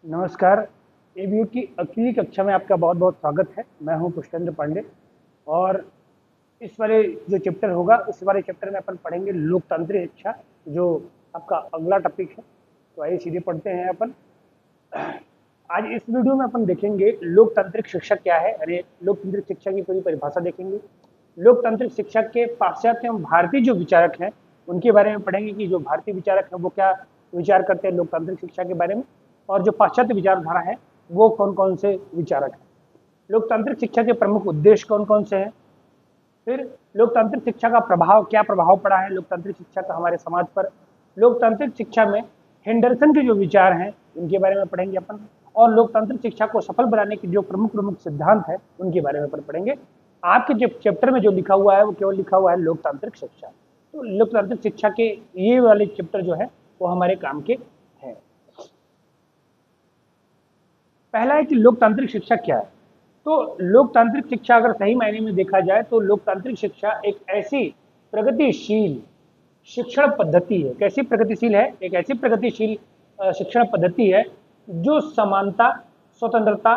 नमस्कार। एबीयू की अगली कक्षा में आपका बहुत बहुत स्वागत है। मैं हूं पुष्पेंद्र पांडे और इस वाले जो चैप्टर होगा उस वाले चैप्टर में अपन पढ़ेंगे लोकतांत्रिक शिक्षा, जो आपका अगला टॉपिक है। तो आइए सीधे पढ़ते हैं अपन। आज इस वीडियो में अपन देखेंगे लोकतांत्रिक शिक्षा क्या है, अरे लोकतांत्रिक शिक्षा की पूरी परिभाषा देखेंगे। लोकतांत्रिक शिक्षा के पाश्चात्य एवं भारतीय जो विचारक हैं उनके बारे में पढ़ेंगे कि जो भारतीय विचारक हैं वो क्या विचार करते हैं लोकतांत्रिक शिक्षा के बारे में, और जो पाश्चात्य विचारधारा है वो कौन कौन से विचारक हैं। लोकतांत्रिक शिक्षा के प्रमुख उद्देश्य कौन कौन से हैं, फिर लोकतांत्रिक शिक्षा का प्रभाव, क्या प्रभाव पड़ा है लोकतांत्रिक शिक्षा का हमारे समाज पर। लोकतांत्रिक शिक्षा में हेंडरसन के जो विचार हैं उनके बारे में पढ़ेंगे अपन, और लोकतांत्रिक शिक्षा को सफल बनाने के जो प्रमुख प्रमुख सिद्धांत हैं उनके बारे में अपन पढ़ेंगे। आपके जो चैप्टर में जो लिखा हुआ है वो केवल लिखा हुआ है लोकतांत्रिक शिक्षा। तो लोकतांत्रिक शिक्षा के ये वाले चैप्टर जो है वो हमारे काम के हैं। पहला है कि लोकतांत्रिक शिक्षा क्या है। तो लोकतांत्रिक शिक्षा अगर सही मायने में देखा जाए तो लोकतांत्रिक शिक्षा एक ऐसी प्रगतिशील शिक्षण पद्धति है। कैसी प्रगतिशील है? एक ऐसी प्रगतिशील शिक्षण पद्धति है जो समानता, स्वतंत्रता,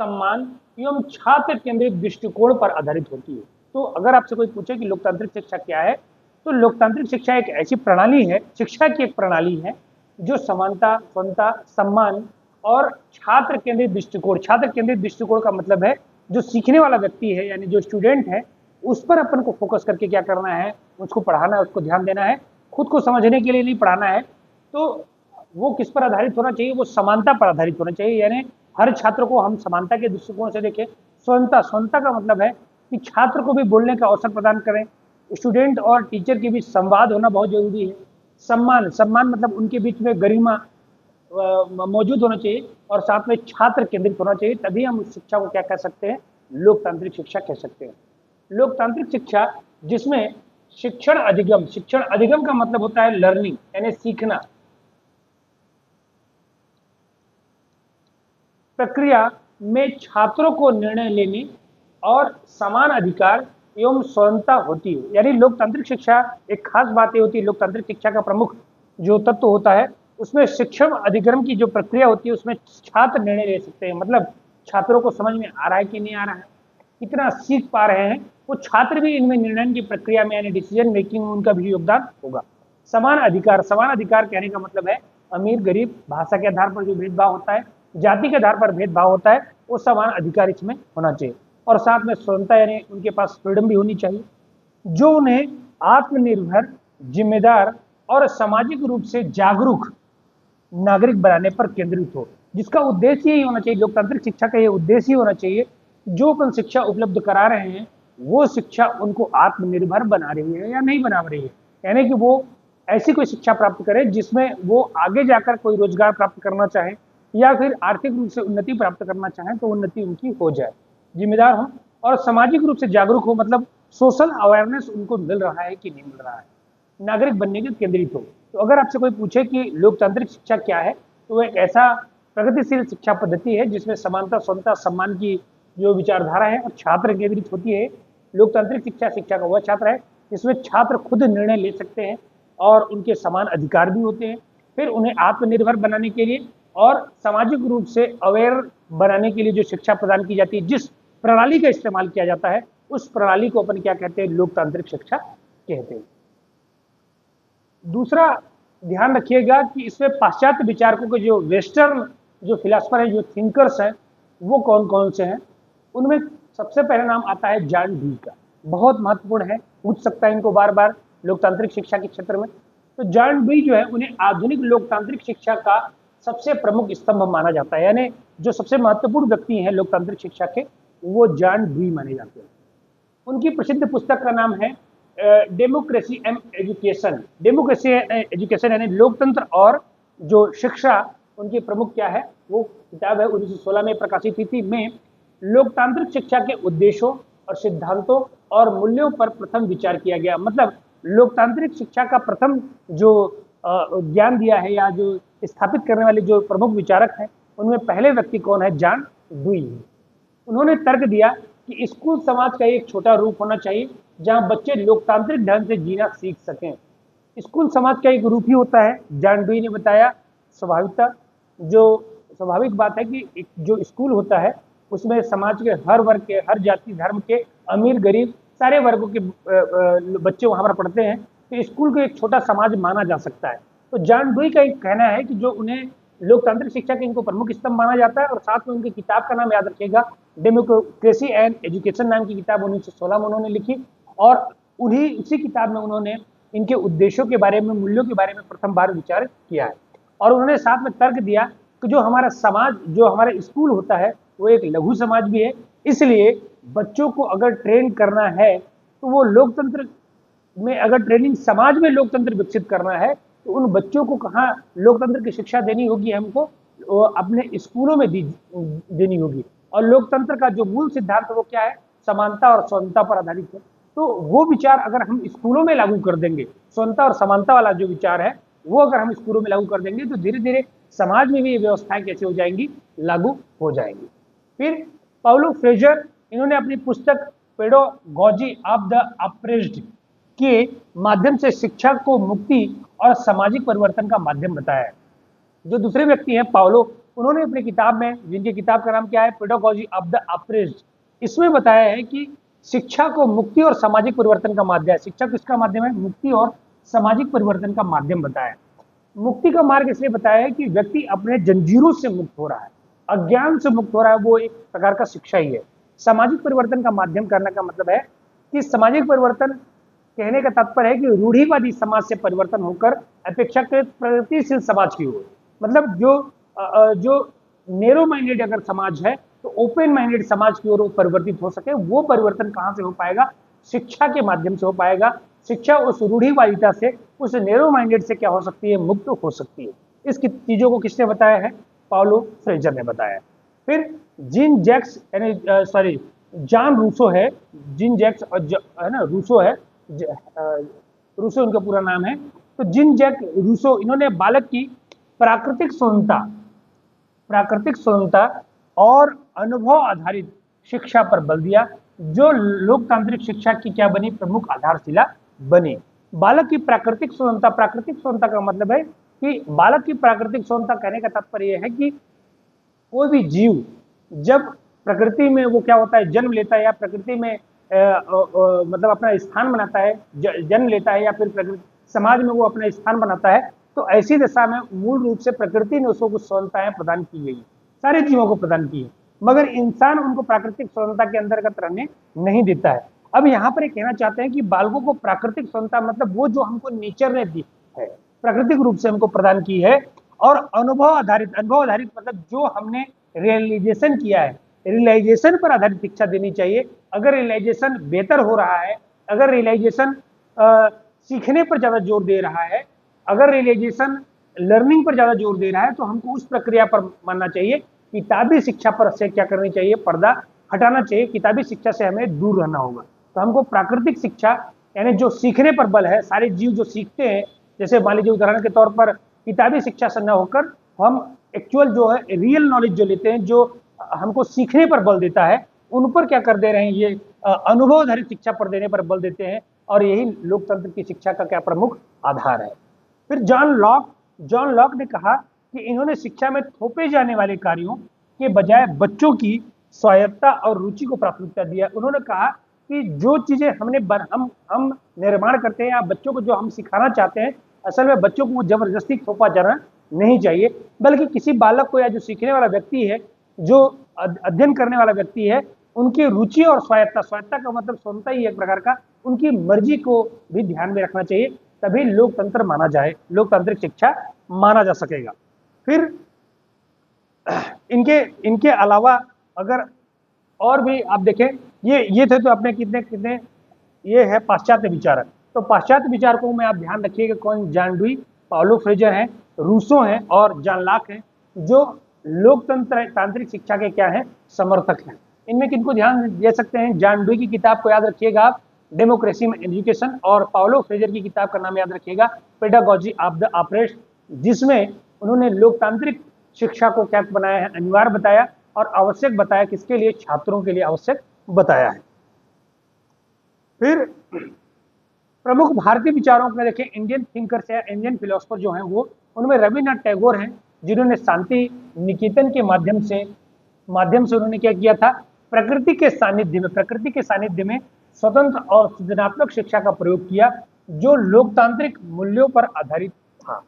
सम्मान एवं छात्र केंद्रित दृष्टिकोण पर आधारित होती है। तो अगर आपसे कोई पूछे कि लोकतांत्रिक शिक्षा क्या है, तो लोकतांत्रिक शिक्षा एक ऐसी प्रणाली है, शिक्षा की एक प्रणाली है जो समानता, स्वतंत्रता, सम्मान और छात्र केंद्रित दृष्टिकोण। छात्र केंद्रित दृष्टिकोण का मतलब है जो सीखने वाला व्यक्ति है यानी जो स्टूडेंट है उस पर अपन को फोकस करके क्या करना है, उसको पढ़ाना है, उसको ध्यान देना है। खुद को समझने के लिए नहीं पढ़ाना है। तो वो किस पर आधारित होना चाहिए? वो समानता पर आधारित होना चाहिए, यानी हर छात्र को हम समानता के दृष्टिकोण से देखें। स्वतंत्रता, स्वतंत्रता का मतलब है कि छात्र को भी बोलने का अवसर प्रदान करें। स्टूडेंट और टीचर के बीच संवाद होना बहुत जरूरी है। सम्मान, सम्मान मतलब उनके बीच में गरिमा मौजूद होना चाहिए, और साथ में छात्र केंद्रित होना चाहिए। तभी हम उस शिक्षा को क्या कह सकते हैं? लोकतांत्रिक शिक्षा कह सकते हैं। लोकतांत्रिक शिक्षा जिसमें शिक्षण अधिगम, शिक्षण अधिगम का मतलब होता है लर्निंग यानी सीखना, प्रक्रिया में छात्रों को निर्णय लेने और समान अधिकार एवं स्वतंत्रता होती है। यानी लोकतांत्रिक शिक्षा एक खास बात ये होती है, लोकतांत्रिक शिक्षा का प्रमुख जो तत्व होता है उसमें शिक्षण अधिगम की जो प्रक्रिया होती है उसमें छात्र निर्णय ले सकते हैं। मतलब छात्रों को समझ में आ रहा है कि नहीं आ रहा है, कितना सीख पा रहे हैं, वो छात्र भी इनमें निर्णय की प्रक्रिया में यानी डिसीजन मेकिंग में उनका भी योगदान होगा। समान अधिकार, समान अधिकार कहने का मतलब है अमीर गरीब, भाषा के आधार पर जो भेदभाव होता है, जाति के आधार पर भेदभाव होता है, वो समान अधिकार इसमें होना चाहिए। और साथ में स्वतंत्रता यानी उनके पास फ्रीडम भी होनी चाहिए जो उन्हें आत्मनिर्भर, जिम्मेदार और सामाजिक रूप से जागरूक नागरिक बनाने पर केंद्रित हो। जिसका उद्देश्य यही होना चाहिए, लोकतांत्रिक शिक्षा का ये उद्देश्य ही होना चाहिए, जो अपन शिक्षा उपलब्ध करा रहे हैं वो शिक्षा उनको आत्मनिर्भर बना रही है या नहीं बना रही है। यानी कि वो ऐसी कोई शिक्षा प्राप्त करे जिसमें वो आगे जाकर कोई रोजगार प्राप्त करना चाहे या फिर आर्थिक रूप से उन्नति प्राप्त करना चाहे तो उन्नति उनकी हो जाए, जिम्मेदार हो और सामाजिक रूप से जागरूक हो, मतलब सोशल अवेयरनेस उनको मिल रहा है कि नहीं मिल रहा है, नागरिक बनने के केंद्रित हो। तो अगर आपसे कोई पूछे कि लोकतांत्रिक शिक्षा क्या है, तो एक ऐसा प्रगतिशील शिक्षा पद्धति है जिसमें समानता, स्वतंत्रता, सम्मान की जो विचारधारा है और छात्र केंद्रित होती है। लोकतांत्रिक शिक्षा, शिक्षा का वह छात्र है जिसमें छात्र खुद निर्णय ले सकते हैं और उनके समान अधिकार भी होते हैं। फिर उन्हें आत्मनिर्भर बनाने के लिए और सामाजिक रूप से अवेयर बनाने के लिए जो शिक्षा प्रदान की जाती है, जिस प्रणाली का इस्तेमाल किया जाता है, उस प्रणाली को अपन क्या कहते हैं? लोकतांत्रिक शिक्षा कहते हैं। दूसरा ध्यान रखिएगा कि इसमें पाश्चात्य विचारकों के जो वेस्टर्न जो फिलोसफर है, जो थिंकर्स हैं, वो कौन कौन से हैं। उनमें सबसे पहला नाम आता है जॉन ड्यूई का। बहुत महत्वपूर्ण है, पूछ सकता है इनको बार बार लोकतांत्रिक शिक्षा के क्षेत्र में। तो जॉन ड्यूई जो है उन्हें आधुनिक लोकतांत्रिक शिक्षा का सबसे प्रमुख स्तंभ माना जाता है, यानी जो सबसे महत्वपूर्ण व्यक्ति हैं लोकतांत्रिक शिक्षा के, वो जॉन ड्यूई माने जाते हैं। उनकी प्रसिद्ध पुस्तक का नाम है democracy and education. Democracy education यानी लोकतंत्र और जो शिक्षा, उनकी प्रमुख क्या है? वो किताब है 1916 में प्रकाशित हुई थी। में लोकतांत्रिक शिक्षा के उद्देश्यों और सिद्धांतों और मूल्यों पर प्रथम विचार किया गया। मतलब लोकतांत्रिक शिक्षा का प्रथम जो ज्ञान दिया है या जो स्थापित करने वाले जो प्रमुख विचारक हैं उनमें पहले व्यक्ति कौन है? John dewy. उन्होंने तर्क दिया कि स्कूल समाज का एक छोटा रूप होना चाहिए जहां बच्चे लोकतांत्रिक ढंग से जीना सीख सकें। स्कूल समाज का एक रूप ही होता है, जॉन ड्यूई ने बताया। स्वाभाविकता जो स्वाभाविक बात है कि एक जो स्कूल होता है उसमें समाज के हर वर्ग के, हर जाति धर्म के, अमीर गरीब सारे वर्गों के बच्चे वहाँ पर पढ़ते हैं, तो स्कूल को एक छोटा समाज माना जा सकता है। तो जॉन डुई का एक कहना है कि जो उन्हें लोकतांत्रिक शिक्षा के इनको प्रमुख स्तंभ माना जाता है, और साथ में उनकी किताब का नाम याद रखिएगा, डेमोक्रेसी एंड एजुकेशन नाम की किताब 1916 में उन्होंने लिखी, और उसी किताब में उन्होंने इनके उद्देश्यों के बारे में, मूल्यों के बारे में प्रथम बार विचार किया है। और उन्होंने साथ में तर्क दिया कि जो हमारा समाज, जो हमारा स्कूल होता है, वो एक लघु समाज भी है, इसलिए बच्चों को अगर ट्रेन करना है तो वो लोकतंत्र में, अगर ट्रेनिंग समाज में लोकतंत्र विकसित करना है तो उन बच्चों को कहाँ लोकतंत्र की शिक्षा देनी होगी, हमको अपने स्कूलों में देनी होगी। और लोकतंत्र का जो मूल सिद्धांत वो क्या है, समानता और स्वतंत्रता पर आधारित है। तो वो विचार अगर हम स्कूलों में लागू कर देंगे, स्वतंत्रता और समानता वाला जो विचार है वो अगर हम स्कूलों में लागू कर देंगे, तो धीरे धीरे समाज में भी ये व्यवस्थाएं कैसे हो जाएंगी, लागू हो जाएंगी। फिर पाउलो फ्रेजर, इन्होंने अपनी पुस्तक पेडागॉजी ऑफ द अप्रेस्ड के माध्यम से शिक्षा को मुक्ति और सामाजिक परिवर्तन का माध्यम बताया है। जो दूसरे व्यक्ति हैं पाउलो, उन्होंने अपनी किताब में, जिनकी किताब का नाम क्या है, पेडागॉजी ऑफ द अप्रेस्ड, इसमें बताया है कि शिक्षा को मुक्ति और सामाजिक परिवर्तन का माध्यम है। शिक्षा किसका माध्यम है, मुक्ति और सामाजिक परिवर्तन का माध्यम बताया है। मुक्ति का मार्ग इसलिए बताया है कि व्यक्ति अपने जंजीरों से मुक्त हो रहा है, अज्ञान से मुक्त हो रहा है, वो एक प्रकार का शिक्षा ही है। सामाजिक परिवर्तन का माध्यम करने का मतलब है कि सामाजिक परिवर्तन कहने का तात्पर्य है कि रूढ़िवादी समाज से परिवर्तन होकर अपेक्षाकृत प्रगतिशील समाज की ओर, मतलब जो नेरो माइंडेड अगर समाज है तो ओपन माइंडेड समाज की ओर वो परिवर्तित हो सके। वो परिवर्तन कहाँ से हो पाएगा, शिक्षा के माध्यम से हो पाएगा। शिक्षा उस रूढ़िवादिता से, उस नेरो माइंडेड से क्या हो सकती है, मुक्त हो सकती है। इस चीजों को किसने बताया है, पाउलो फ्रेजर ने बताया। फिर जीन जैक्स यानी जॉन रूसो है, जीन जैक्स है ना, रूसो है, रूसो उनका पूरा नाम है। तो जीन जैक रूसो, इन्होंने बालक की प्राकृतिक स्वतंत्रता और अनुभव आधारित शिक्षा पर बल दिया, जो लोकतांत्रिक शिक्षा की क्या बनी, प्रमुख आधारशिला बनी। बालक की प्राकृतिक स्वतंत्रता का मतलब है कि बालक की प्राकृतिक स्वतंत्रता कहने का तात्पर्य यह है कि कोई भी जीव जब प्रकृति में वो क्या होता है, जन्म लेता है, या प्रकृति में मतलब अपना स्थान बनाता है, जन्म लेता है, या फिर प्रकृति समाज में वो अपना स्थान बनाता है, तो ऐसी दशा में मूल रूप से प्रकृति ने उसको कुछ स्वतंत्रताएं प्रदान की गई, सारे जीवों को प्रदान की है, मगर इंसान उनको प्राकृतिक स्वतंत्रता के अंतर्गत रहने नहीं देता है। अब यहाँ पर कहना चाहते हैं कि बालकों को प्राकृतिक स्वतंत्रता मतलब वो जो हमको नेचर ने दी है, प्राकृतिक रूप से हमको प्रदान की है, और अनुभव आधारित मतलब जो हमने रियलाइजेशन किया है, रियलाइजेशन पर आधारित शिक्षा देनी चाहिए। अगर रियलाइजेशन बेहतर हो रहा है, अगर रियलाइजेशन सीखने पर ज्यादा जोर दे रहा है, अगर रियलाइजेशन लर्निंग पर ज्यादा जोर दे रहा है, तो हमको उस प्रक्रिया पर मानना चाहिए। किताबी शिक्षा पर से क्या करनी चाहिए, पर्दा हटाना चाहिए, किताबी शिक्षा से हमें दूर रहना होगा। तो हमको प्राकृतिक शिक्षा यानी जो सीखने पर बल है, सारे जीव जो सीखते हैं, जैसे मान लीजिए उदाहरण के तौर पर किताबी शिक्षा से न होकर हम एक्चुअल जो है रियल नॉलेज जो लेते हैं, जो हमको सीखने पर बल देता है, उन पर क्या कर दे रहे हैं, ये अनुभव आधारित शिक्षा पर देने पर बल देते हैं, और यही लोकतंत्र की शिक्षा का क्या प्रमुख आधार है। फिर जॉन लॉक ने कहा कि इन्होंने शिक्षा में थोपे जाने वाले कार्यों के बजाय बच्चों की स्वायत्तता और रुचि को प्राथमिकता दिया। उन्होंने कहा कि जो चीजें हम निर्माण करते हैं, या बच्चों को जो हम सिखाना चाहते हैं, असल में बच्चों को जबरदस्ती थोपा जाना नहीं चाहिए, बल्कि किसी बालक को या जो सीखने वाला व्यक्ति है, जो अध्ययन करने वाला व्यक्ति है, उनकी रुचि और स्वायत्तता का मतलब स्वतंत्रता ही एक प्रकार का, उनकी मर्जी को भी ध्यान में रखना चाहिए, तभी लोकतंत्र माना जाए, लोकतांत्रिक शिक्षा माना जा सकेगा। फिर इनके अलावा अगर और भी आप देखें, ये थे तो अपने कितने ये है पाश्चात्य विचारक। तो पाश्चात्य विचारकों में आप ध्यान रखिएगा कौन, जॉन डुई, पाउलो फ्रेजर हैं, रूसो हैं और जॉन लॉक हैं, जो तांत्रिक शिक्षा के क्या हैं, समर्थक हैं। इनमें किनको ध्यान दे सकते हैं, जॉन डुई की किताब को याद रखिएगा आप, डेमोक्रेसी एंड एजुकेशन, और पाउलो फ्रेजर की किताब का नाम याद रखिएगा, पेडागॉजी ऑफ द अप्रेस्ड, जिसमें उन्होंने लोकतांत्रिक शिक्षा को क्या बनाया है, अनिवार्य बताया और आवश्यक बताया, किसके लिए, छात्रों के लिए आवश्यक बताया है। फिर प्रमुख भारतीय विचारों में देखें, इंडियन थिंकर्स या इंडियन फिलोसफर जो हैं वो, उनमें रविन्द्रनाथ टैगोर हैं, जिन्होंने शांति निकेतन के माध्यम से उन्होंने क्या किया था, प्रकृति के सानिध्य में स्वतंत्र और सृजनात्मक शिक्षा का प्रयोग किया, जो लोकतांत्रिक मूल्यों पर आधारित था।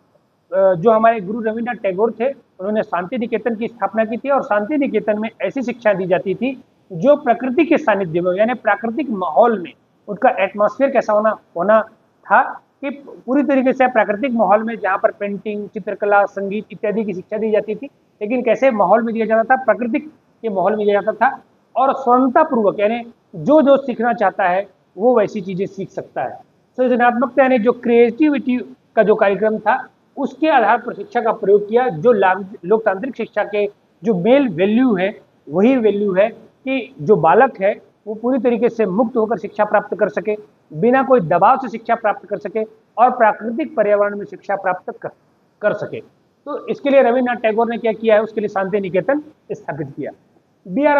जो हमारे गुरु रविन्द्रनाथ टैगोर थे, उन्होंने शांति निकेतन की स्थापना की थी और शांति निकेतन में ऐसी शिक्षा दी जाती थी जो प्रकृति के सानिध्य में, यानी प्राकृतिक माहौल में, उनका एटमॉस्फेयर कैसा होना था कि पूरी तरीके से प्राकृतिक माहौल में, जहाँ पर पेंटिंग, चित्रकला, संगीत इत्यादि की शिक्षा दी जाती थी, लेकिन कैसे माहौल में दिया जाता था, प्राकृतिक के माहौल में दिया जाता था, और स्वतंत्रता पूर्वक, यानी जो जो सीखना चाहता है वो वैसी चीजें सीख सकता है। सृजनात्मकता यानी जो क्रिएटिविटी का जो कार्यक्रम था, उसके आधार पर शिक्षा का प्रयोग किया। जो लोकतांत्रिक शिक्षा के जो मेल वैल्यू है, वही वैल्यू है कि जो बालक है वो पूरी तरीके से मुक्त होकर शिक्षा प्राप्त कर सके, बिना कोई दबाव से शिक्षा प्राप्त कर सके और प्राकृतिक पर्यावरण में शिक्षा प्राप्त कर सके। तो इसके लिए रविन्द्रनाथ टैगोर ने क्या किया है, उसके लिए शांति निकेतन स्थापित किया। बी आर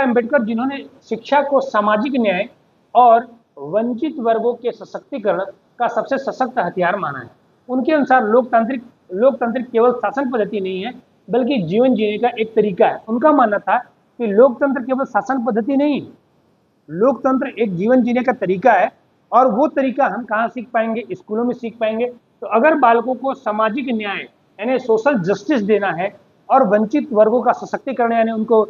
अम्बेडकर जिन्होंने शिक्षा को सामाजिक न्याय और वंचित वर्गों के सशक्तिकरण का सबसे सशक्त हथियार माना है। उनके अनुसार लोकतांत्रिक केवल शासन पद्धति नहीं है, बल्कि जीवन जीने का एक तरीका है। उनका मानना था कि लोकतंत्र केवल शासन पद्धति नहीं, लोकतंत्र एक जीवन जीने का तरीका है, और वो तरीका हम कहाँ सीख पाएंगे, स्कूलों में सीख पाएंगे। तो अगर बालकों को सामाजिक न्याय यानी सोशल जस्टिस देना है और वंचित वर्गों का सशक्तिकरण यानी उनको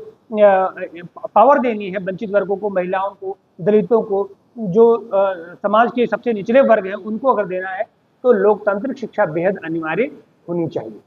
पावर देनी है, वंचित वर्गों को, महिलाओं को, दलितों को, जो समाज के सबसे निचले वर्ग हैं, उनको अगर देना है तो लोकतांत्रिक शिक्षा बेहद अनिवार्य होनी चाहिए।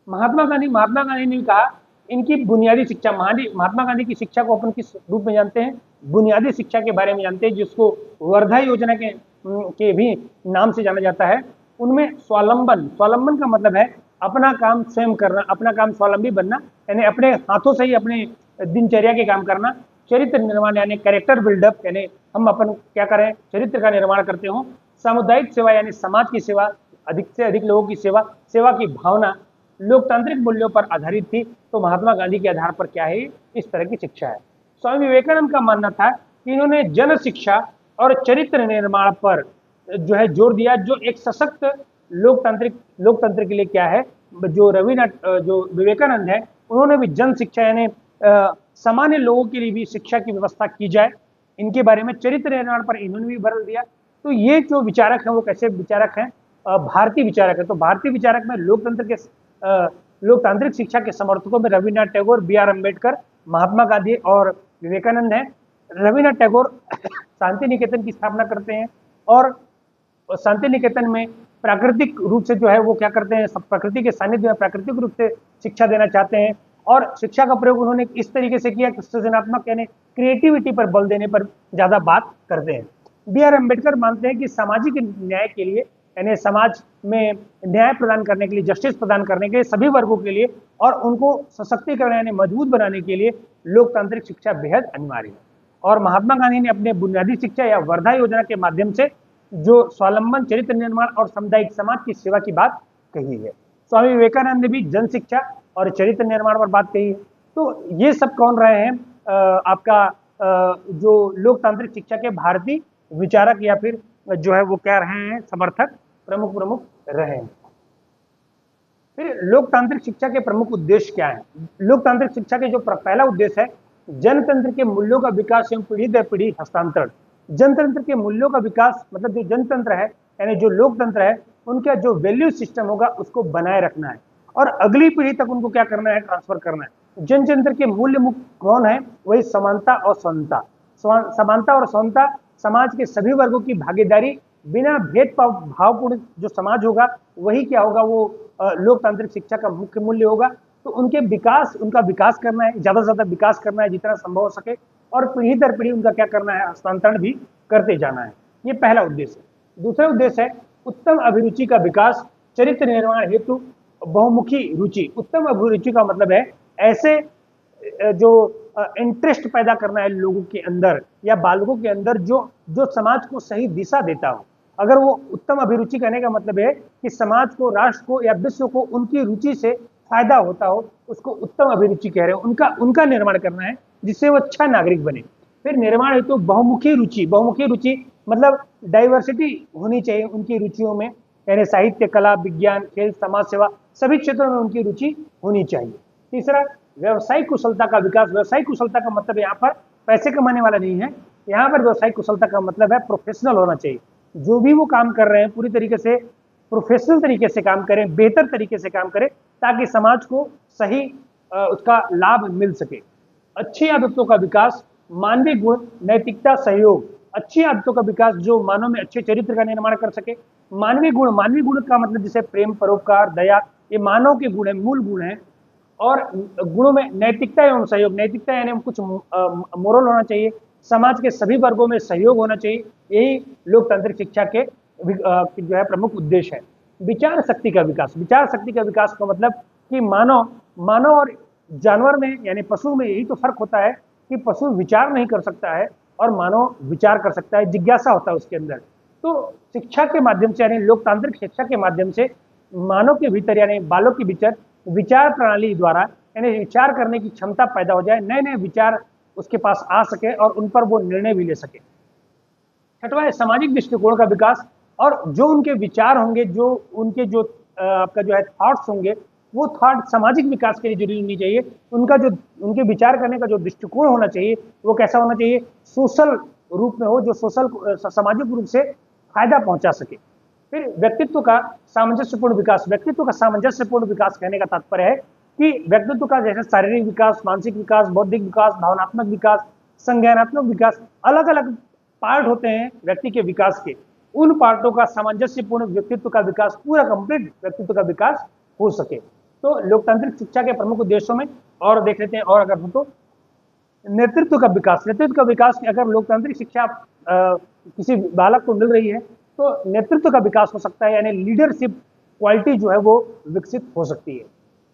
महात्मा गांधी ने कहा, इनकी बुनियादी शिक्षा, महात्मा गांधी की शिक्षा को अपन किस रूप में जानते हैं, बुनियादी शिक्षा के बारे में जानते हैं, जिसको वर्धा योजना के भी नाम से जाना जाता है। उनमें स्वावलंबन का मतलब है अपना काम स्वयं करना, अपना काम स्वावलंबी बनना, यानी अपने हाथों से ही अपने दिनचर्या के काम करना। चरित्र निर्माण यानी कैरेक्टर बिल्डअप, यानी हम अपन क्या करें, चरित्र का निर्माण करते हो। सामुदायिक सेवा यानी समाज की सेवा, अधिक से अधिक लोगों की सेवा की भावना लोकतांत्रिक मूल्यों पर आधारित थी। तो महात्मा गांधी के आधार पर क्या है, इस तरह की शिक्षा है। स्वामी विवेकानंद का मानना था कि इन्होंने जन शिक्षा और चरित्र निर्माण पर जो है जोर दिया, जो एक सशक्त लोकतंत्र के लिए क्या है। जो विवेकानंद है, उन्होंने भी जन शिक्षा यानी सामान्य लोगों के लिए भी शिक्षा की व्यवस्था की जाए, इनके बारे में चरित्र निर्माण पर इन्होंने भी बल दिया। तो ये जो विचारक हैं वो कैसे विचारक हैं, भारतीय विचारक है। तो भारतीय विचारक में लोकतांत्रिक शिक्षा के समर्थकों में रविन्द्रनाथ टैगोर, बी आर अम्बेडकर, महात्मा गांधी और विवेकानंद हैं। रविन्द्रनाथ टैगोर शांति निकेतन की स्थापना करते हैं और शांति निकेतन में प्राकृतिक रूप से जो है वो क्या करते हैं, प्रकृति के सानिध्य में प्राकृतिक रूप से शिक्षा देना चाहते हैं। और शिक्षा का प्रयोग उन्होंने इस तरीके से किया कि सृजनात्मक यानी क्रिएटिविटी पर बल देने पर ज्यादा बात करते हैं। बी आर अम्बेडकर मानते हैं कि सामाजिक न्याय के लिए, यानी समाज में न्याय प्रदान करने के लिए, जस्टिस प्रदान करने के लिए सभी वर्गों के लिए और उनको सशक्तिकरण यानी मजबूत बनाने के लिए लोकतांत्रिक शिक्षा बेहद अनिवार्य है। और महात्मा गांधी ने अपने बुनियादी शिक्षा या वर्धा योजना के माध्यम से जो स्वावलंबन, चरित्र निर्माण और सामुदायिक समाज की सेवा की बात कही है। स्वामी विवेकानंद ने भी जन शिक्षा और चरित्र निर्माण पर बात कही है। तो ये सब कौन रहे हैं, आपका जो लोकतांत्रिक शिक्षा के भारतीय विचारक या फिर जो है वो क्या रहे हैं, समर्थक, प्रमुख रहे हैं। फिर लोकतांत्रिक शिक्षा के प्रमुख उद्देश्य क्या है। लोकतांत्रिक शिक्षा के जो पहला उद्देश्य है, जनतंत्र के मूल्यों का विकास एवं पीढ़ी दर पीढ़ी हस्तांतरण। जनतंत्र के मूल्यों का विकास मतलब जो जनतंत्र है यानी जो लोकतंत्र है, उनका जो वैल्यू सिस्टम होगा उसको बनाए रखना है और अगली पीढ़ी तक उनको क्या करना है, ट्रांसफर करना है। जनतंत्र के मूल्य मुख्य कौन है, वही समानता और स्वतंत्रता। समानता और स्वतंत्रता, समाज के सभी वर्गों की भागीदारी, बिना भेदभाव भावपूर्ण जो समाज होगा वही क्या होगा, वो लोकतांत्रिक शिक्षा का मुख्य मूल्य होगा। तो उनका विकास करना है, ज्यादा से ज्यादा विकास करना है जितना संभव हो सके, और पीढ़ी दर पीढ़ी उनका क्या करना है, हस्तांतरण भी करते जाना है। ये पहला उद्देश्य है। दूसरा उद्देश्य है उत्तम अभिरुचि का विकास, चरित्र निर्माण हेतु बहुमुखी रुचि। उत्तम अभिरुचि का मतलब है ऐसे जो इंटरेस्ट पैदा करना है लोगों के अंदर या बालकों के अंदर जो समाज को सही दिशा देता हो। अगर वो उत्तम अभिरुचि कहने का मतलब है कि समाज को, राष्ट्र को या विश्व को उनकी रुचि से फायदा होता हो, उसको उत्तम अभिरुचि कह रहे हो। उनका निर्माण करना है जिससे वो अच्छा नागरिक बने। फिर निर्माण हेतु बहुमुखी रुचि मतलब डाइवर्सिटी होनी चाहिए उनकी रुचियों में, यानी साहित्य, कला, विज्ञान, खेल, समाज सेवा सभी क्षेत्रों में उनकी रुचि होनी चाहिए। तीसरा, व्यवसायिक कुशलता का विकास। व्यवसायिक कुशलता का मतलब यहाँ पर पैसे कमाने वाला नहीं है, यहाँ पर व्यवसायिक कुशलता का मतलब है प्रोफेशनल होना चाहिए। जो भी वो काम कर रहे हैं पूरी तरीके से प्रोफेशनल तरीके से काम करें, बेहतर तरीके से काम करें, ताकि समाज को सही उसका लाभ मिल सके। अच्छी आदतों का विकास, मानवीय गुण, नैतिकता, सहयोग। अच्छी आदतों का विकास जो मानव में अच्छे चरित्र का निर्माण कर सके। मानवीय गुण का मतलब जैसे प्रेम, परोपकार, दया, ये मानव के गुण है, मूल गुण है। और गुणों में नैतिकता एवं सहयोग। नैतिकता यानी कुछ मोरल होना चाहिए, समाज के सभी वर्गों में सहयोग होना चाहिए। यही लोकतांत्रिक शिक्षा के जो है प्रमुख उद्देश्य है। विचार शक्ति का विकास। विचार शक्ति का विकास का मतलब कि मानव और जानवर में यानी पशु में यही तो फर्क होता है कि पशु विचार नहीं कर सकता है और मानव विचार कर सकता है, जिज्ञासा होता है उसके अंदर। तो शिक्षा के माध्यम से यानी लोकतांत्रिक शिक्षा के माध्यम से मानव के भीतर यानी बालों के भीतर विचार प्रणाली द्वारा यानी विचार करने की क्षमता पैदा हो जाए, नए नए विचार उसके पास आ सके और उन पर वो निर्णय भी ले सके। छठवां है सामाजिक दृष्टिकोण का विकास। और जो उनके विचार होंगे, जो उनके जो आपका जो है थॉट्स होंगे, वो थॉट सामाजिक विकास के लिए जरूरी होनी चाहिए। उनका जो उनके विचार करने का जो दृष्टिकोण होना चाहिए वो कैसा होना चाहिए, सोशल रूप में हो, जो सोशल सामाजिक रूप से फायदा पहुंचा सके। फिर व्यक्तित्व का सामंजस्यपूर्ण विकास। व्यक्तित्व का सामंजस्यपूर्ण विकास कहने का तात्पर्य है कि व्यक्तित्व का जैसे शारीरिक विकास, मानसिक विकास, बौद्धिक विकास, भावनात्मक विकास, संज्ञानात्मक विकास, अलग अलग पार्ट होते हैं व्यक्ति के विकास के। उन पार्टों का सामंजस्यपूर्ण व्यक्तित्व का विकास, पूरा कंप्लीट व्यक्तित्व का विकास हो सके। तो लोकतांत्रिक शिक्षा के प्रमुख उद्देश्यों में और देख लेते हैं, और अगर हो तो नेतृत्व का विकास। नेतृत्व का विकास अगर लोकतांत्रिक शिक्षा किसी बालक को मिल रही है तो नेतृत्व का विकास हो सकता है, यानी लीडरशिप क्वालिटी जो है वो विकसित हो सकती है।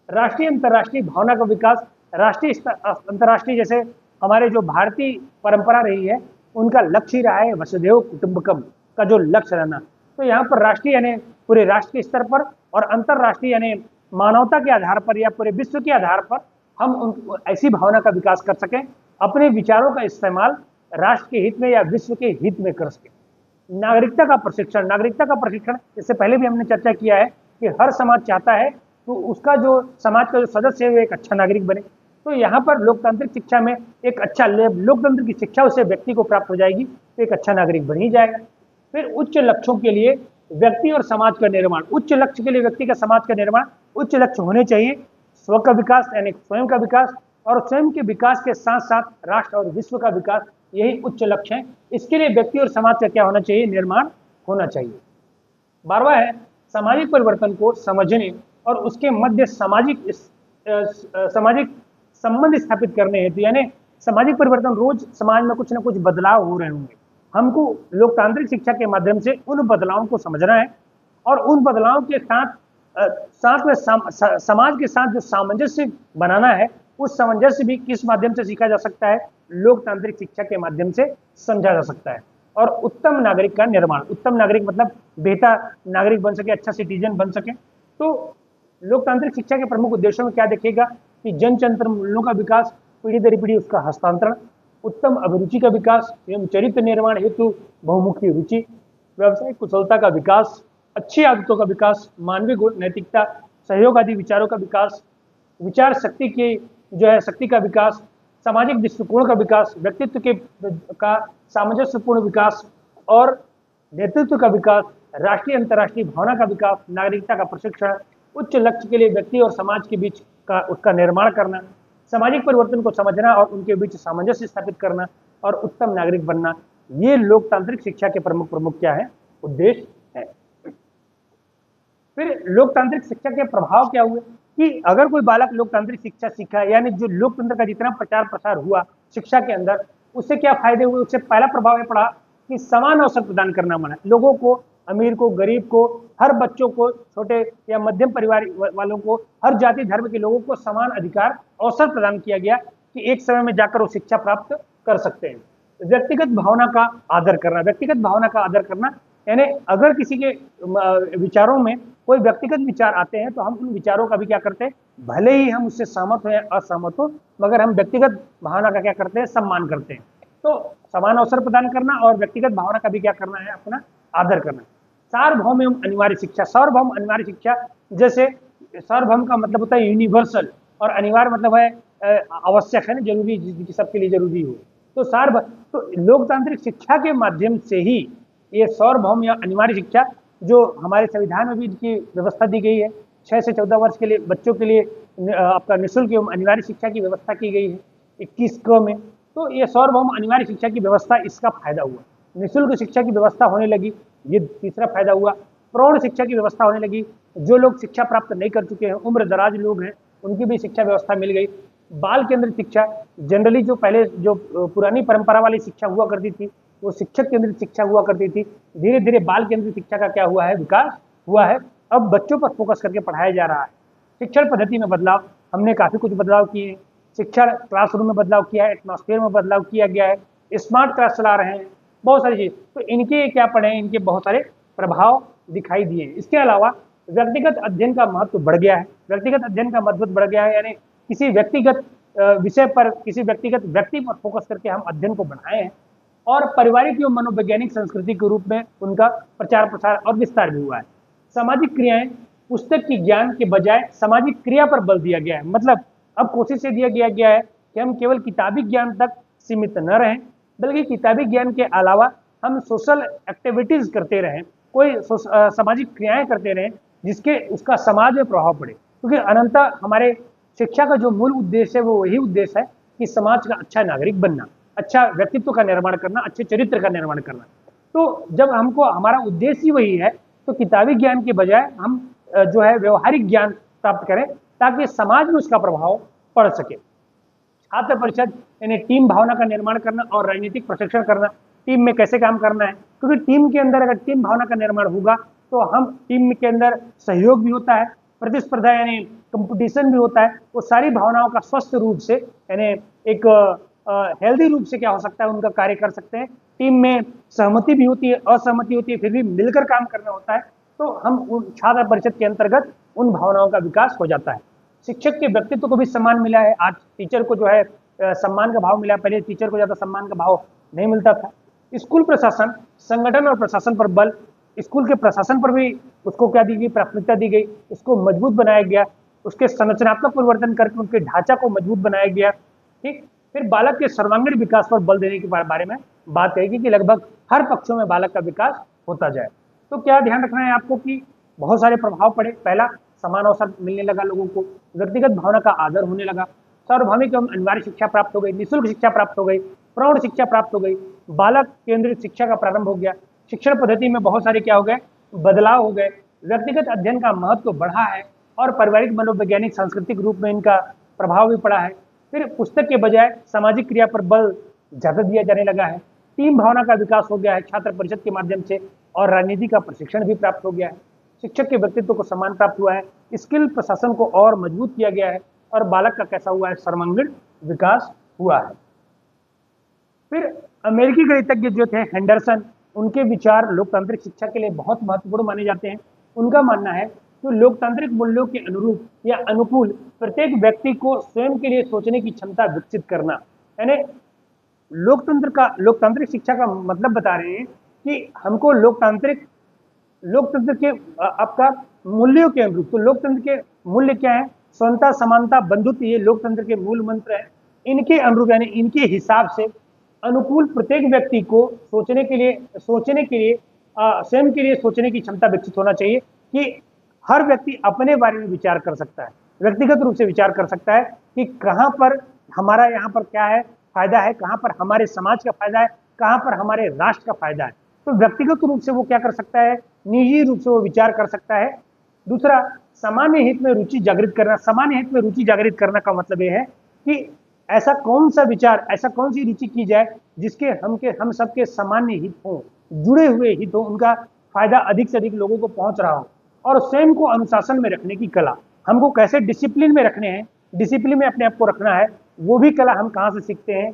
राष्ट्रीय अंतर्राष्ट्रीय भावना का विकास। राष्ट्रीय अंतर्राष्ट्रीय जैसे हमारे जो भारतीय परंपरा रही है उनका लक्ष्य ही रहा है वसुधैव कुटुंबकम का जो लक्ष्य रहना। तो यहाँ पर राष्ट्रीय यानी पूरे राष्ट्र के स्तर पर और अंतर्राष्ट्रीय यानी मानवता के आधार पर या पूरे विश्व के आधार पर हम ऐसी भावना का विकास कर सकें, अपने विचारों का इस्तेमाल राष्ट्र के हित में या विश्व के हित में कर सकें। नागरिकता का प्रशिक्षण। नागरिकता का प्रशिक्षण इससे पहले भी हमने चर्चा किया है कि हर समाज चाहता है तो उसका जो समाज का जो सदस्य है वो एक अच्छा नागरिक बने। तो यहाँ पर लोकतांत्रिक शिक्षा में एक अच्छा लोकतंत्र की शिक्षा उससे व्यक्ति को प्राप्त हो जाएगी तो एक अच्छा नागरिक बन ही जाएगा। फिर उच्च लक्ष्यों के लिए व्यक्ति और समाज का निर्माण। उच्च लक्ष्य के लिए व्यक्ति का समाज का निर्माण। उच्च लक्ष्य होने चाहिए स्व का विकास यानी स्वयं का विकास, और स्वयं के विकास के साथ साथ राष्ट्र और विश्व का विकास, यही उच्च लक्ष्य है। इसके लिए व्यक्ति और समाज का क्या होना चाहिए, निर्माण होना चाहिए। 12वां है सामाजिक परिवर्तन को समझने और उसके मध्य सामाजिक संबंध स्थापित करने हेतु यानी सामाजिक परिवर्तन, रोज समाज में कुछ ना कुछ बदलाव हो रहे होंगे। हमको लोकतांत्रिक शिक्षा के माध्यम से उन बदलावों को समझना है और उन बदलावों के साथ में समाज के साथ जो सामंजस्य बनाना है, उस सामंजस्य भी किस माध्यम से सीखा जा सकता है, लोकतांत्रिक शिक्षा के माध्यम से समझा जा सकता है। और उत्तम नागरिक का निर्माण। उत्तम नागरिक मतलब बेहतर नागरिक बन सके, अच्छा सिटीजन बन सके। तो लोकतांत्रिक शिक्षा के प्रमुख उद्देश्यों में क्या देखिएगा कि जनतंत्र मूल्यों का विकास, पीढ़ी दर पीढ़ी उसका हस्तांतरण, उत्तम अभिरुचि का विकास एवं चरित्र निर्माण हेतु बहुमुखी रुचि, व्यवसायिक कुशलता का विकास, अच्छी आदतों का विकास, मानवीय गुण, नैतिकता, सहयोग आदि विचारों का विकास, विचार शक्ति की जो है शक्ति का विकास, सामाजिक दृष्टिकोण का विकास, व्यक्तित्व के का सामंजस्यपूर्ण विकास और नेतृत्व का विकास, राष्ट्रीय अंतर्राष्ट्रीय भावना का विकास, नागरिकता का प्रशिक्षण, उच्च लक्ष्य के लिए व्यक्ति और समाज के बीच का उसका निर्माण करना, सामाजिक परिवर्तन को समझना और उनके बीच सामंजस्य स्थापित करना और उत्तम नागरिक बनना, ये लोकतांत्रिक शिक्षा के प्रमुख क्या है, उद्देश्य है। फिर लोकतांत्रिक शिक्षा के प्रभाव क्या हुए कि अगर कोई बालक लोकतांत्रिक शिक्षा सीखा, यानी जो लोकतंत्र का जितना प्रचार प्रसार हुआ शिक्षा के अंदर, उससे क्या फायदे हुए। उससे पहला प्रभाव ये पड़ा कि समान अवसर प्रदान करना माना, लोगों को, अमीर को, गरीब को, हर बच्चों को, छोटे या मध्यम परिवार वालों को, हर जाति धर्म के लोगों को समान अधिकार अवसर प्रदान किया गया कि एक समय में जाकर वो शिक्षा प्राप्त कर सकते हैं। व्यक्तिगत भावना का आदर करना। व्यक्तिगत भावना का आदर करना यानी अगर किसी के विचारों में कोई व्यक्तिगत विचार आते हैं तो हम उन विचारों का भी क्या करते हैं, भले ही हम उससे सहमत हो या असहमत हो, मगर हम व्यक्तिगत भावना का क्या करते हैं, सम्मान करते हैं। तो समान अवसर प्रदान करना और व्यक्तिगत भावना का भी क्या करना है, अपना आदर करना। सार्वभौम एवं अनिवार्य शिक्षा। सार्वभौम अनिवार्य शिक्षा जैसे सार्वभौम का मतलब होता है यूनिवर्सल, और अनिवार्य मतलब है आवश्यक है ना, जरूरी, जिसकी सबके लिए जरूरी हो। तो तो लोकतांत्रिक शिक्षा के माध्यम से ही ये सार्वभौम या अनिवार्य शिक्षा, जो हमारे संविधान में भी इनकी व्यवस्था दी गई है, 6 से 14 वर्ष के लिए बच्चों के लिए आपका निःशुल्क एवं अनिवार्य शिक्षा की व्यवस्था की गई है 21 में। तो ये सार्वभौम अनिवार्य शिक्षा की व्यवस्था, इसका फायदा हुआ। निःशुल्क शिक्षा की व्यवस्था होने लगी, ये तीसरा फायदा हुआ। प्रौढ़ शिक्षा की व्यवस्था होने लगी, जो लोग शिक्षा प्राप्त नहीं कर चुके हैं, उम्र दराज लोग हैं, उनकी भी शिक्षा व्यवस्था मिल गई। बाल केंद्रित शिक्षा, जनरली जो पहले जो पुरानी परंपरा वाली शिक्षा हुआ करती थी, वो शिक्षक केंद्रित शिक्षा हुआ करती थी, धीरे धीरे बाल केंद्रित शिक्षा का क्या हुआ है, विकास हुआ है। अब बच्चों पर फोकस करके पढ़ाया जा रहा है। शिक्षण पद्धति में बदलाव, हमने काफी कुछ बदलाव किए हैं। शिक्षा क्लासरूम में बदलाव किया है, एटमॉस्फेयर में बदलाव किया गया है, स्मार्ट क्लास चला रहे हैं, बहुत सारी चीज। तो इनके क्या पढ़े, इनके बहुत सारे प्रभाव दिखाई दिए। इसके अलावा व्यक्तिगत अध्ययन का महत्व बढ़ गया है। व्यक्तिगत अध्ययन का महत्व बढ़ गया है, यानी किसी व्यक्तिगत विषय पर, किसी व्यक्तिगत व्यक्ति पर फोकस करके हम अध्ययन को बढ़ाए हैं, और पारिवारिक एवं मनोवैज्ञानिक संस्कृति के रूप में उनका प्रचार प्रसार और विस्तार भी हुआ है। सामाजिक क्रियाएं, पुस्तक की ज्ञान के बजाय सामाजिक क्रिया पर बल दिया गया है। मतलब अब कोशिश ये दिया गया है कि हम केवल किताबी ज्ञान तक सीमित न रहें, बल्कि किताबी ज्ञान के अलावा हम सोशल एक्टिविटीज करते रहें, कोई सामाजिक क्रियाएं करते रहें, जिसके उसका समाज में प्रभाव पड़े। क्योंकि अनंतः हमारे शिक्षा का जो मूल उद्देश्य है, वो यही उद्देश्य है कि समाज का अच्छा नागरिक बनना, अच्छा व्यक्तित्व का निर्माण करना, अच्छे चरित्र का निर्माण करना। तो जब हमको हमारा उद्देश्य ही वही है, तो किताबी ज्ञान के बजाय हम जो है व्यवहारिक ज्ञान प्राप्त करें, ताकि समाज में उसका प्रभाव पड़ सके। छात्र परिषद यानी टीम भावना का निर्माण करना और राजनीतिक प्रशिक्षण करना, टीम में कैसे काम करना है, क्योंकि टीम के अंदर अगर टीम भावना का निर्माण होगा, तो हम टीम के अंदर सहयोग भी होता है, प्रतिस्पर्धा यानी कंपटीशन भी होता है, वो सारी भावनाओं का स्वस्थ रूप से यानी एक हेल्दी रूप से क्या हो सकता है, उनका कार्य कर सकते हैं। टीम में सहमति भी होती है, असहमति होती है, फिर भी मिलकर काम करना होता है। तो हम उन छात्र परिषद के अंतर्गत उन भावनाओं का विकास हो जाता है। शिक्षक के व्यक्तित्व को भी सम्मान मिला है। आज टीचर को जो है सम्मान का भाव मिला, पहले टीचर को ज्यादा सम्मान का भाव नहीं मिलता था। स्कूल प्रशासन, संगठन और प्रशासन पर बल, स्कूल के प्रशासन पर भी उसको क्या दी गई, प्राथमिकता दी गई, उसको मजबूत बनाया गया, उसके संरचनात्मक परिवर्तन करके उनके ढांचा को मजबूत बनाया गया। ठीक, फिर बालक के सर्वांगीण विकास पर बल देने के बारे में बात कहेगी कि लगभग हर पक्षों में बालक का विकास होता जाए। तो क्या ध्यान रखना है आपको कि बहुत सारे प्रभाव पड़े। पहला, समान अवसर मिलने लगा लोगों को, व्यक्तिगत भावना का आदर होने लगा, सार्वभौमिक एवं अनिवार्य शिक्षा प्राप्त हो गई, निःशुल्क शिक्षा प्राप्त हो गई, प्रौढ़ शिक्षा प्राप्त हो गई, बालक केंद्रित शिक्षा का प्रारंभ हो गया, शिक्षण पद्धति में बहुत सारे क्या हो गए, बदलाव हो गए, व्यक्तिगत अध्ययन का महत्व बढ़ा है, और पारिवारिक मनोवैज्ञानिक सांस्कृतिक रूप में इनका प्रभाव भी पड़ा है। फिर पुस्तक के बजाय सामाजिक क्रिया पर बल ज्यादा दिया जाने लगा है, टीम भावना का विकास हो गया है छात्र परिषद के माध्यम से, और राजनीति का प्रशिक्षण भी प्राप्त हो गया है। शिक्षक के व्यक्तित्व को सम्मान प्राप्त हुआ है, स्किल प्रशासन को और मजबूत किया गया है, और बालक का कैसा हुआ है, सर्वांगीण विकास हुआ है। फिर अमेरिकी गणितज्ञ जो थे हेंडरसन, उनके विचार लोकतांत्रिक शिक्षा के लिए बहुत महत्वपूर्ण माने जाते हैं। उनका मानना है कि लोकतांत्रिक मूल्यों के अनुरूप या अनुकूल प्रत्येक व्यक्ति को स्वयं के लिए सोचने की क्षमता विकसित करना, यानी लोकतांत्रिक शिक्षा का मतलब बता रहे हैं कि हमको लोकतंत्र के आपका मूल्यों के अनुरूप, तो लोकतंत्र के मूल्य क्या है, स्वतंत्रता, समानता, बंधुत्व, ये लोकतंत्र के मूल मंत्र है। इनके अनुरूप यानी इनके हिसाब से अनुकूल प्रत्येक व्यक्ति को सोचने के लिए स्वयं के लिए सोचने की क्षमता विकसित होना चाहिए, कि हर व्यक्ति अपने बारे में विचार कर सकता है, व्यक्तिगत रूप से विचार कर सकता है कि कहाँ पर हमारा यहाँ पर क्या है फायदा है, कहाँ पर हमारे समाज का फायदा है, कहाँ पर हमारे राष्ट्र का फायदा है। तो व्यक्तिगत रूप से वो क्या कर सकता है, निजी रूप से वो विचार कर सकता है। दूसरा, सामान्य हित में रुचि जागृत करना। सामान्य हित में रुचि जागृत करना का मतलब ये है कि ऐसा कौन सा विचार, ऐसा कौन सी रुचि की जाए जिसके हम सबके सामान्य हित हो, जुड़े हुए हित हो, उनका फायदा अधिक से अधिक लोगों को पहुंच रहा हो। और स्वयं को अनुशासन में रखने की कला, हमको कैसे डिसिप्लिन में रखने हैं, डिसिप्लिन में अपने आप को रखना है, वो भी कला हम कहाँ से सीखते हैं,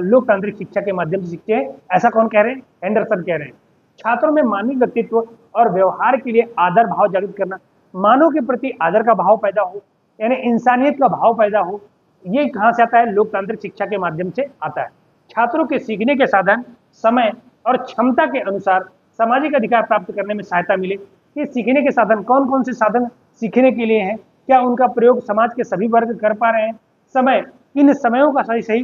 लोकतांत्रिक शिक्षा के माध्यम से सीखते हैं। ऐसा कौन कह रहे हैं, हेंडरसन कह रहे हैं। छात्रों में मानवीय व्यक्तित्व और व्यवहार के लिए आदर भाव जागृत करना, मानव के प्रति आदर का भाव पैदा हो, यानी इंसानियत का भाव पैदा हो, ये कहाँ से आता है, लोकतांत्रिक शिक्षा के माध्यम से आता है। छात्रों के सीखने के साधन समय और क्षमता के अनुसार सामाजिक अधिकार प्राप्त करने में सहायता मिले। ये सीखने के साधन कौन कौन से साधन सीखने के लिए है? क्या उनका प्रयोग समाज के सभी वर्ग कर पा रहे हैं? समय, इन समयों का सही सही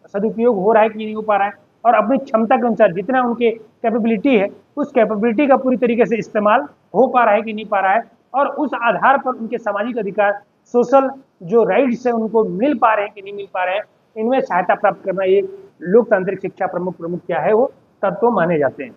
सदुपयोग हो रहा है कि नहीं हो पा रहा है? और अपनी क्षमता के अनुसार जितना उनके कैपेबिलिटी है, उस कैपेबिलिटी का पूरी तरीके से इस्तेमाल हो पा रहा है कि नहीं पा रहा है? और उस आधार पर उनके सामाजिक अधिकार, सोशल जो राइट्स है उनको मिल पा रहे हैं कि नहीं मिल पा रहे हैं? इनमें सहायता प्राप्त करना ये लोकतांत्रिक शिक्षा प्रमुख प्रमुख क्या है वो तत्व माने जाते हैं।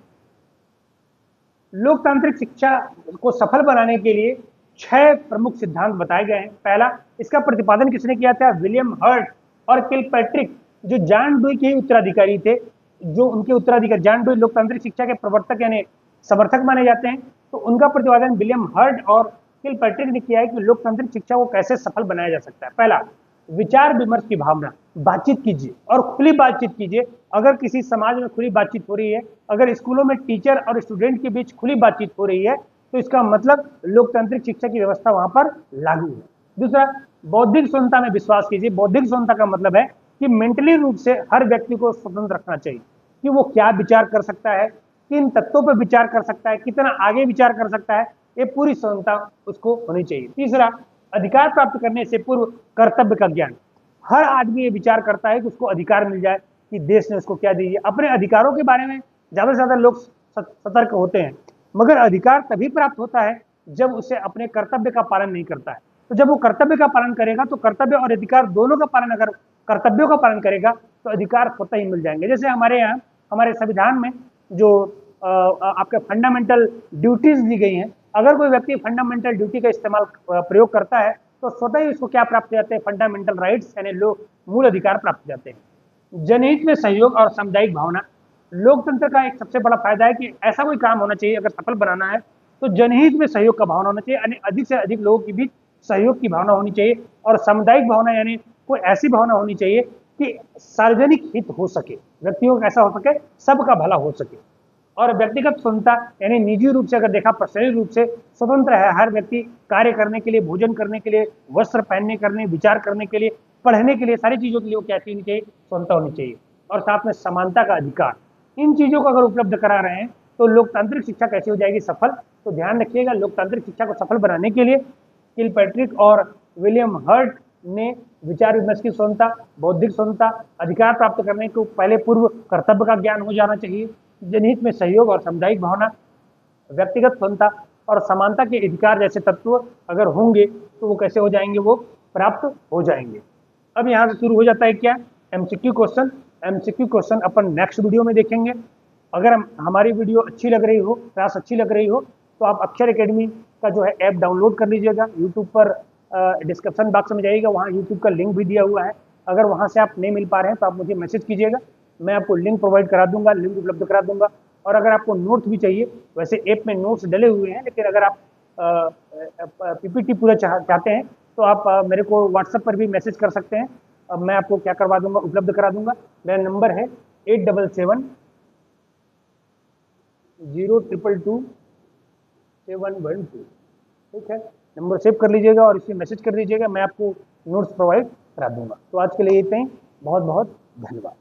लोकतांत्रिक शिक्षा को सफल बनाने के लिए 6 प्रमुख सिद्धांत बताए गए हैं। पहला, इसका प्रतिपादन किसने किया था? विलियम हर्ट और किलपैट्रिक, जो जॉन डुई के उत्तराधिकारी थे, जो उनके उत्तराधिकारी। जॉन डुई लोकतांत्रिक शिक्षा के प्रवर्तक यानी समर्थक माने जाते हैं, तो उनका प्रतिपादन विलियम हर्ट और किलपैट्रिक ने किया है कि लोकतांत्रिक शिक्षा को कैसे सफल बनाया जा सकता है। पहला, विचार विमर्श की भावना, बातचीत कीजिए और खुली बातचीत कीजिए। अगर किसी समाज में खुली बातचीत हो रही है, अगर स्कूलों में टीचर और स्टूडेंट के बीच खुली बातचीत हो रही है, तो इसका मतलब लोकतांत्रिक शिक्षा की व्यवस्था वहां पर लागू है। दूसरा, बौद्धिक स्वतंत्रता में विश्वास कीजिए। बौद्धिक स्वतंत्रता का मतलब है कि मेंटली रूप से हर व्यक्ति को स्वतंत्र रखना चाहिए कि वो क्या विचार कर सकता है, किन तत्वों पर विचार कर सकता है, कितना आगे विचार कर सकता है, ये पूरी स्वतंत्रता उसको होनी चाहिए। तीसरा, अधिकार प्राप्त करने से पूर्व कर्तव्य का ज्ञान। हर आदमी ये विचार करता है कि उसको अधिकार मिल जाए, कि देश ने उसको क्या दी है। अपने अधिकारों के बारे में ज्यादा से ज्यादा लोग सतर्क होते हैं, मगर अधिकार तभी प्राप्त होता है जब उसे अपने कर्तव्य का पालन नहीं करता है। तो जब वो कर्तव्य का पालन करेगा, तो कर्तव्य और अधिकार दोनों का पालन, अगर कर्तव्यों का पालन करेगा तो अधिकार स्वतः ही मिल जाएंगे। जैसे हमारे यहाँ हमारे संविधान में जो आपके फंडामेंटल ड्यूटीज दी गई हैं, अगर कोई व्यक्ति फंडामेंटल ड्यूटी का इस्तेमाल प्रयोग करता है तो स्वतः ही उसको क्या प्राप्त हो जाते हैं? फंडामेंटल राइट्स यानी मूल अधिकार प्राप्त हो जाते हैं। जनहित में सहयोग और सामुदायिक भावना। लोकतंत्र का एक सबसे बड़ा फायदा है कि ऐसा कोई काम होना चाहिए, अगर सफल बनाना है तो जनहित में सहयोग का भावना होना चाहिए, यानी अधिक से अधिक लोगों के बीच सहयोग की भावना होनी चाहिए। और सामुदायिक भावना यानी कोई ऐसी भावना होनी चाहिए कि सार्वजनिक हित हो सके, व्यक्तियों का ऐसा हो सके, सबका भला हो सके। और व्यक्तिगत स्वतंत्रता यानी निजी रूप से अगर देखा, पर्सनल रूप से स्वतंत्र है हर व्यक्ति कार्य करने के लिए, भोजन करने के लिए, वस्त्र पहनने करने, विचार करने के लिए, पढ़ने के लिए, सारी चीजों के लिए वो कैसी होनी चाहिए? स्वतंत्रता होनी चाहिए। और साथ में समानता का अधिकार। इन चीजों को अगर उपलब्ध करा रहे हैं तो लोकतांत्रिक शिक्षा कैसे हो जाएगी सफल? तो ध्यान रखिएगा, लोकतांत्रिक शिक्षा को सफल बनाने के लिए किलपैट्रिक और विलियम हर्ट ने विचार विमर्श की स्वतंत्रता, बौद्धिक स्वतंत्रता, अधिकार प्राप्त करने को पहले पूर्व कर्तव्य का ज्ञान हो जाना चाहिए, जनहित में सहयोग और सामुदायिक भावना, व्यक्तिगत स्वतंत्रता और समानता के अधिकार जैसे तत्व अगर होंगे तो वो कैसे हो जाएंगे? वो प्राप्त हो जाएंगे। अब यहाँ से शुरू हो जाता है क्या? MCQ question. एमसीक्यू क्वेश्चन अपन नेक्स्ट वीडियो में देखेंगे। अगर हमारी वीडियो अच्छी लग रही हो, क्लास अच्छी लग रही हो, तो आप अक्षर एकेडमी का जो है ऐप डाउनलोड कर लीजिएगा। यूट्यूब पर डिस्क्रिप्शन बॉक्स में जाइएगा, वहाँ यूट्यूब का लिंक भी दिया हुआ है। अगर वहाँ से आप नहीं मिल पा रहे हैं तो आप मुझे मैसेज कीजिएगा, मैं आपको लिंक प्रोवाइड करा दूंगा, लिंक उपलब्ध करा दूंगा। और अगर आपको नोट्स भी चाहिए, वैसे ऐप में नोट्स डले हुए हैं, लेकिन अगर आप पीपीटी पूरा चाहते हैं तो आप मेरे को व्हाट्सएप पर भी मैसेज कर सकते हैं। अब मैं आपको क्या करवा दूंगा, उपलब्ध करा दूंगा। मेरा नंबर है 8770222712। ठीक है, नंबर सेव कर लीजिएगा और इसमें मैसेज कर दीजिएगा, मैं आपको नोट्स प्रोवाइड करा दूंगा। तो आज के लिए इतना ही, बहुत बहुत धन्यवाद।